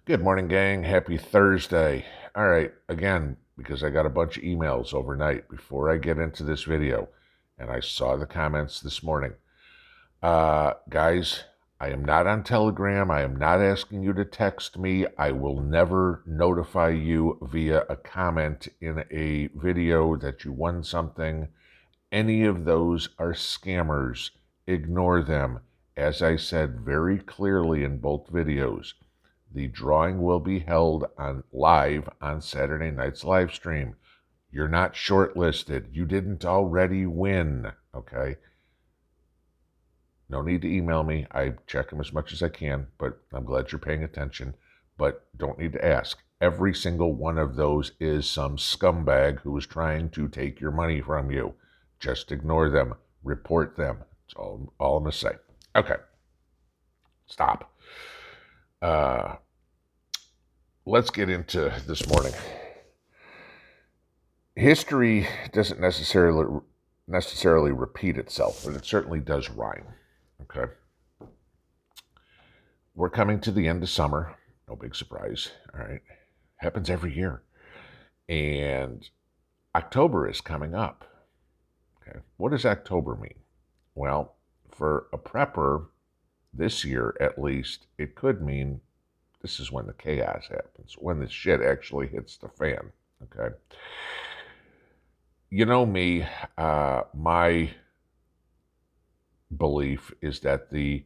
Good morning, gang. Happy Thursday. All right, again, because I got a bunch of emails overnight before I get into this video, and I saw the comments this morning. Guys, I am not on Telegram. I am not asking you to text me. I will never notify you via a comment in a video that you won something. Any of those are scammers. Ignore them. As I said very clearly in both videos, the drawing will be held on live on Saturday night's live stream. You're not shortlisted. You didn't already win, okay? No need to email me. I check them as much as I can, but I'm glad you're paying attention. But don't need to ask. Every single one of those is some scumbag who is trying to take your money from you. Just ignore them. Report them. That's all I'm going to say. Okay. Stop. Let's get into this morning. History doesn't necessarily repeat itself, but it certainly does rhyme. Okay. We're coming to the end of summer. No big surprise. All right. Happens every year. And October is coming up. Okay. What does October mean? Well, for a prepper this year at least, it could mean this is when the chaos happens, when the shit actually hits the fan. Okay. You know me, my belief is that the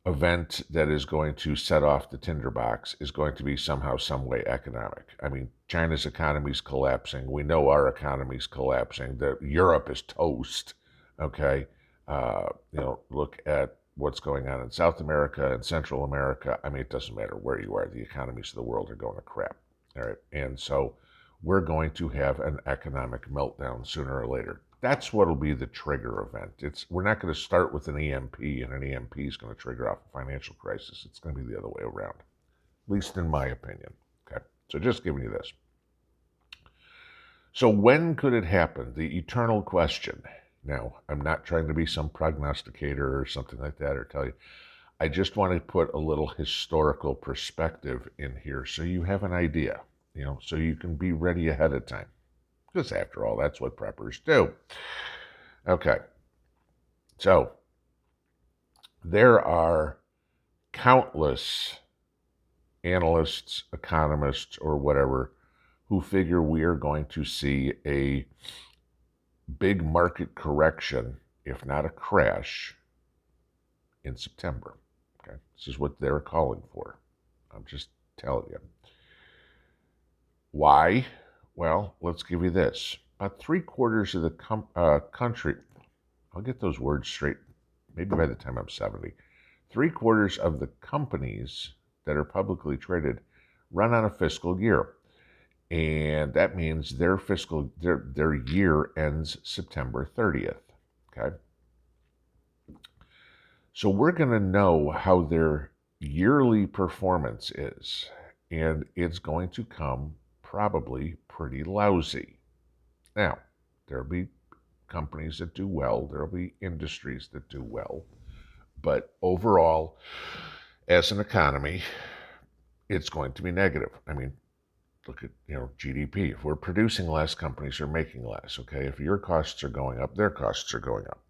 event that is going to set off the tinderbox is going to be somehow, some way economic. I mean, China's economy is collapsing. We know our economy is collapsing. Europe is toast. Okay. Look at what's going on in South America and Central America. I mean, it doesn't matter where you are. The economies of the world are going to crap. All right. And so we're going to have an economic meltdown sooner or later. That's what'll be the trigger event. We're not going to start with an EMP, and an EMP is going to trigger off a financial crisis. It's going to be the other way around, at least in my opinion. Okay. So just giving you this. So when could it happen? The eternal question. Now, I'm not trying to be some prognosticator or something like that or tell you. I just want to put a little historical perspective in here so you have an idea, so you can be ready ahead of time. Because after all, that's what preppers do. Okay. So there are countless analysts, economists, or whatever who figure we are going to see a big market correction, if not a crash, in September. Okay, this is what they're calling for. I'm just telling you. Why? Well, let's give you this. About 3/4 of the country, I'll get those words straight maybe by the time I'm 70. 3/4 of the companies that are publicly traded run on a fiscal year. And that means their year ends September 30th. Okay. So we're going to know how their yearly performance is, and it's going to come probably pretty lousy. Now, there'll be companies that do well, there'll be industries that do well, but overall, as an economy, it's going to be negative. I mean, look at GDP. If we're producing less, companies are making less. Okay, if your costs are going up, their costs are going up.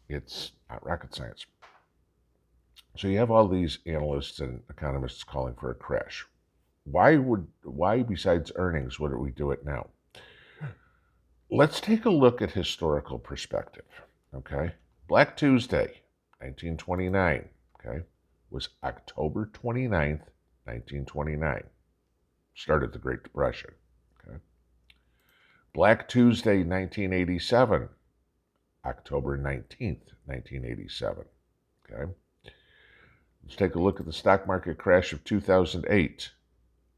It's not rocket science. So you have all these analysts and economists calling for a crash. Why besides earnings would we do it now? Let's take a look at historical perspective. Okay, Black Tuesday, 1929. Okay, was October 29th, 1929. Started the Great Depression. Okay. Black Tuesday, 1987, October 19th, 1987. Okay. Let's take a look at the stock market crash of 2008.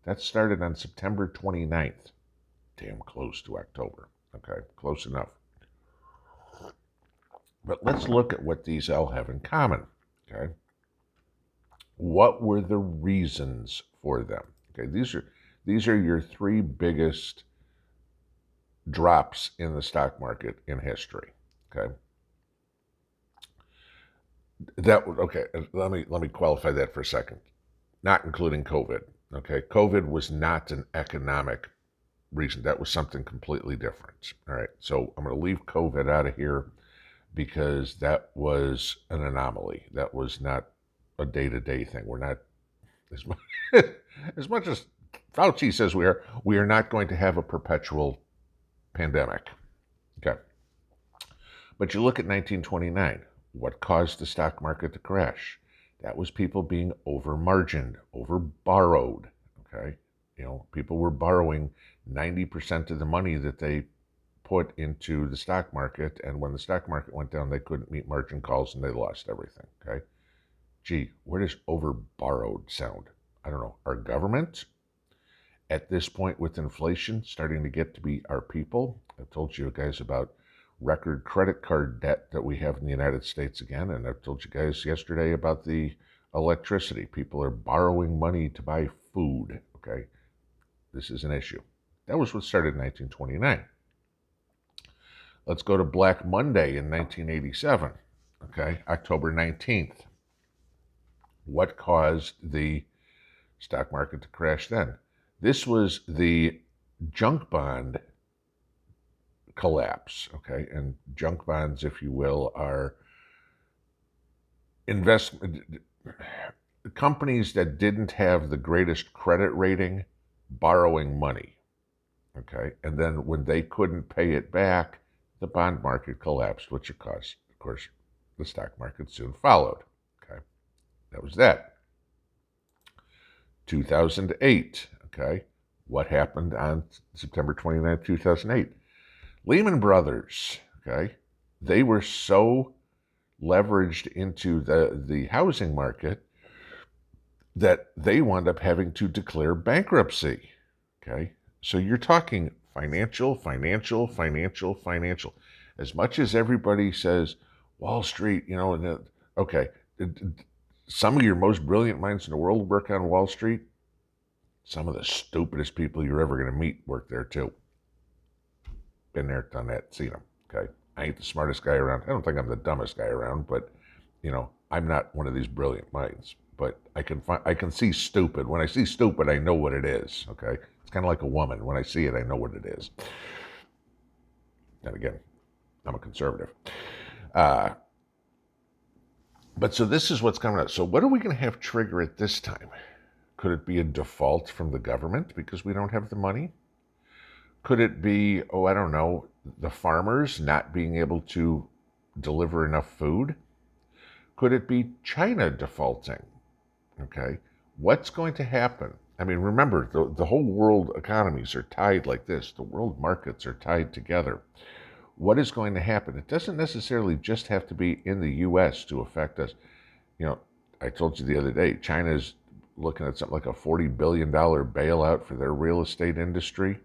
That started on September 29th. Damn close to October. Okay, close enough. But let's look at what these all have in common. Okay. What were the reasons for them? Okay, these are your three biggest drops in the stock market in history. Okay. Okay. Let me qualify that for a second. Not including COVID. Okay, COVID was not an economic reason. That was something completely different. All right, so I'm going to leave COVID out of here because that was an anomaly. That was not a day-to-day thing. We're not as much, as much as Fauci says we are not going to have a perpetual pandemic. Okay. But you look at 1929, what caused the stock market to crash? That was people being over margined, over borrowed. Okay. People were borrowing 90% of the money that they put into the stock market. And when the stock market went down, they couldn't meet margin calls and they lost everything. Okay. Gee, where does over borrowed sound? I don't know. Our government, at this point with inflation starting to get to be our people. I've told you guys about record credit card debt that we have in the United States again, and I've told you guys yesterday about the electricity. People are borrowing money to buy food, okay? This is an issue. That was what started in 1929. Let's go to Black Monday in 1987, okay? October 19th. What caused the stock market to crash then? This was the junk bond collapse, okay? And junk bonds, if you will, are investment companies that didn't have the greatest credit rating borrowing money, okay? And then when they couldn't pay it back, the bond market collapsed, which of course, the stock market soon followed, okay? That was that. 2008, okay? What happened on September 29, 2008? Lehman Brothers, okay? They were so leveraged into the housing market that they wound up having to declare bankruptcy, okay? So you're talking financial. As much as everybody says Wall Street, okay, some of your most brilliant minds in the world work on Wall Street. Some of the stupidest people you're ever going to meet work there too. Been there, done that, seen them. Okay, I ain't the smartest guy around. I don't think I'm the dumbest guy around, but I'm not one of these brilliant minds. But I can see stupid. When I see stupid, I know what it is. Okay, it's kind of like a woman. When I see it, I know what it is. And again, I'm a conservative. But so this is what's coming up. So what are we going to have trigger it this time? Could it be a default from the government because we don't have the money? Could it be, I don't know, the farmers not being able to deliver enough food? Could it be China defaulting? Okay. What's going to happen? I mean, remember, the whole world economies are tied like this. The world markets are tied together. What is going to happen? It doesn't necessarily just have to be in the U.S. to affect us. I told you the other day, China's looking at something like a $40 billion bailout for their real estate industry.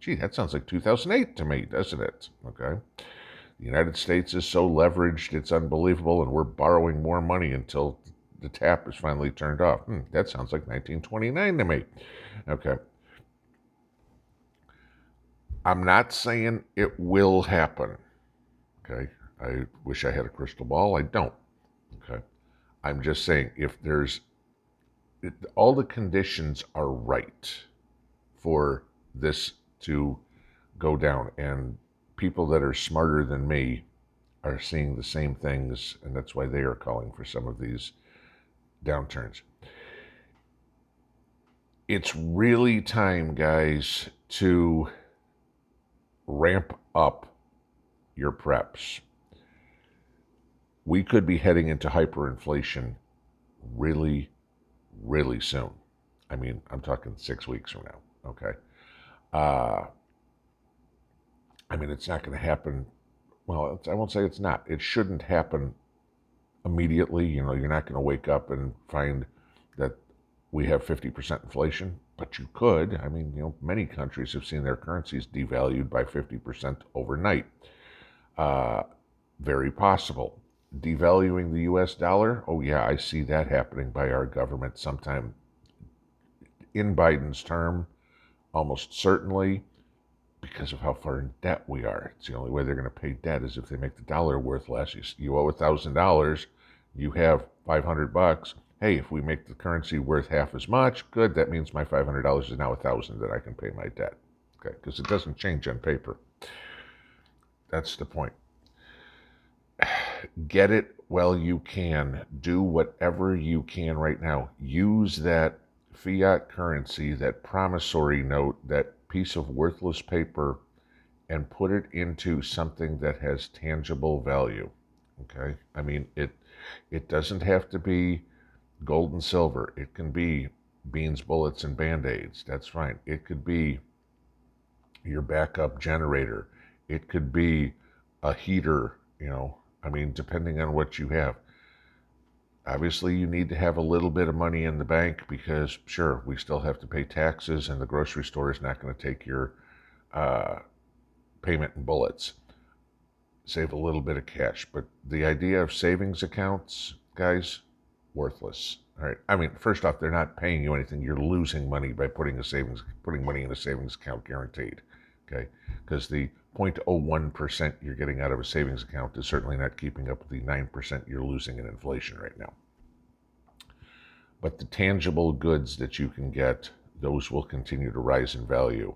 Gee, that sounds like 2008 to me, doesn't it? Okay. The United States is so leveraged, it's unbelievable, and we're borrowing more money until the tap is finally turned off. That sounds like 1929 to me. Okay. I'm not saying it will happen. Okay. I wish I had a crystal ball. I don't. Okay. I'm just saying all the conditions are right for this to go down, and people that are smarter than me are seeing the same things, and that's why they are calling for some of these downturns. It's really time, guys, to ramp up your preps. We could be heading into hyperinflation really, really soon. I mean, I'm talking 6 weeks from now, okay? I mean, it's not going to happen. Well, I won't say it's not. It shouldn't happen immediately. You're not going to wake up and find that we have 50% inflation, but you could. I mean, many countries have seen their currencies devalued by 50% overnight. Very possible. Devaluing the US dollar? Oh, yeah, I see that happening by our government sometime in Biden's term, almost certainly, because of how far in debt we are. It's the only way they're going to pay debt is if they make the dollar worth less. You owe $1,000, you have $500. hey, if we make the currency worth half as much, good, that means my $500 is now $1,000 that I can pay my debt. Okay, because it doesn't change on paper. That's the point. Get it while you can. Do whatever you can right now. Use that fiat currency, that promissory note, that piece of worthless paper, and put it into something that has tangible value. Okay? I mean, it doesn't have to be gold and silver. It can be beans, bullets, and band-aids. That's fine. It could be your backup generator. It could be a heater, I mean, depending on what you have. Obviously, you need to have a little bit of money in the bank because, sure, we still have to pay taxes, and the grocery store is not going to take your uh, payment in bullets. Save a little bit of cash. But the idea of savings accounts, guys, worthless. All right. I mean, first off, they're not paying you anything. You're losing money by putting money in a savings account guaranteed. Okay. Because the 0.01% you're getting out of a savings account is certainly not keeping up with the 9% you're losing in inflation right now. But the tangible goods that you can get, those will continue to rise in value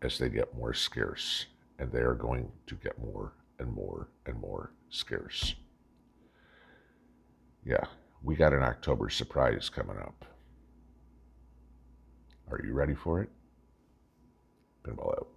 as they get more scarce. And they are going to get more and more and more scarce. Yeah, we got an October surprise coming up. Are you ready for it? Pinball out.